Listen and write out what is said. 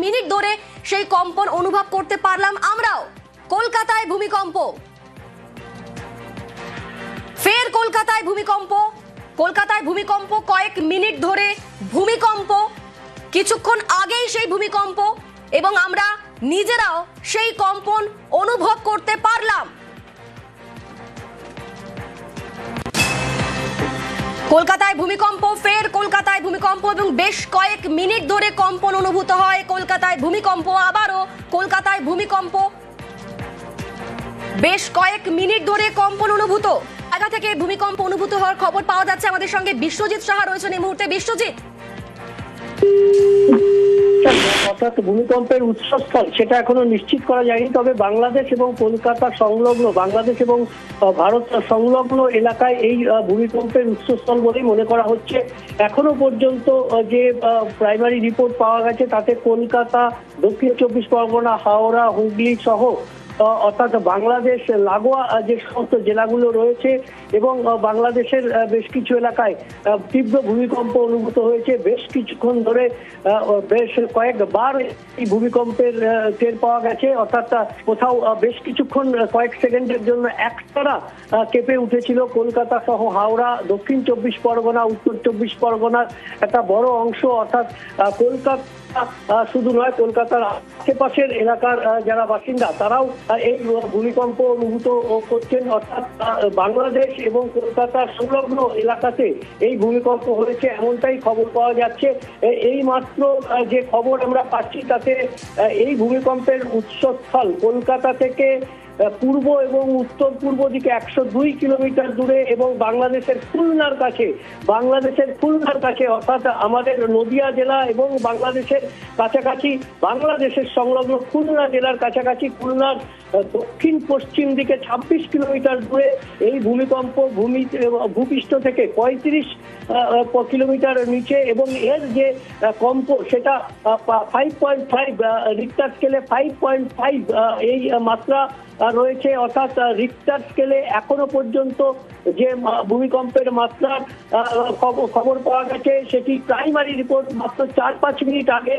Minute ধরে সেই কম্পন অনুভব করতে পারলাম আমরাও। কলকাতায় ভূমিকম্প, ফের কলকাতায় ভূমিকম্প। কলকাতায় ভূমিকম্প, কয়েক মিনিট ধরে ভূমিকম্প, কিছুক্ষণ আগেই সেই ভূমিকম্প, এবং আমরা নিজেরাও সেই কম্পন অনুভব করতে পারলাম। কলকাতায় ভূমিকম্প, ফের কলকাতায় ভূমিকম্প, এবং বেশ কয়েক মিনিট ধরে কম্পন অনুভূত হয়। কলকাতায় ভূমিকম্প, আবারও কলকাতায় ভূমিকম্প, বেশ কয়েক মিনিট ধরে কম্পন অনুভূত। জায়গা থেকে ভূমিকম্প অনুভূত হওয়ার খবর পাওয়া যাচ্ছে। আমাদের সঙ্গে বিশ্বজিৎ সাহা রয়েছেন এই মুহূর্তে। বিশ্বজিৎ, অর্থাৎ ভূমিকম্পের উৎসস্থল সেটা এখনো নিশ্চিত করা যায়নি, তবে বাংলাদেশ এবং কলকাতা সংলগ্ন, বাংলাদেশ এবং ভারত সংলগ্ন এলাকায় এই ভূমিকম্পের উৎসস্থল বলেই মনে করা হচ্ছে। এখনো পর্যন্ত যে প্রাইমারি রিপোর্ট পাওয়া গেছে তাতে কলকাতা, দক্ষিণ চব্বিশ পরগনা, হাওড়া, হুগলি সহ অর্থাৎ বাংলাদেশ লাগোয়া যে সমস্ত জেলাগুলো রয়েছে এবং বাংলাদেশের বেশ কিছু এলাকায় তীব্র ভূমিকম্প অনুভূত হয়েছে। বেশ কিছুক্ষণ ধরে বেশ কয়েকবার এই ভূমিকম্পের টের পাওয়া গেছে, অর্থাৎ কোথাও বেশ কিছুক্ষণ কয়েক সেকেন্ডের জন্য একটানা কেঁপে উঠেছিল কলকাতা সহ হাওড়া, দক্ষিণ চব্বিশ পরগনা, উত্তর চব্বিশ পরগনার একটা বড় অংশ। অর্থাৎ কলকাতা শুধু নয়, কলকাতার আশেপাশের এলাকার যারা বাসিন্দা তারাও এই ভূমিকম্প অনুভূত করছেন। অর্থাৎ বাংলাদেশ এবং কলকাতার সংলগ্ন এলাকাতে এই ভূমিকম্প হয়েছে এমনটাই খবর পাওয়া যাচ্ছে। এই মাত্র যে খবর আমরা পাচ্ছি তাতে এই ভূমিকম্পের উৎসস্থল কলকাতা থেকে পূর্ব এবং উত্তর পূর্ব দিকে 102 কিলোমিটার দূরে এবং বাংলাদেশের খুলনার কাছে, অর্থাৎ আমাদের নদিয়া জেলা এবং বাংলাদেশের কাছাকাছি, বাংলাদেশের সংলগ্ন খুলনা জেলার কাছাকাছি, খুলনার দক্ষিণ পশ্চিম দিকে 26 কিলোমিটার দূরে এই ভূমিকম্প ভূপৃষ্ঠ থেকে 35 কিলোমিটার নিচে, এবং এর যে কম্প সেটা 5.5 রিক্টার স্কেলে 5.5 এই মাত্রা রয়েছে। অর্থাৎ রিক্টার স্কেলে এখনো পর্যন্ত যে ভূমিকম্পের মাত্রার খবর পাওয়া গেছে সেটি প্রাইমারি রিপোর্ট মাত্র 4-5 মিনিট আগে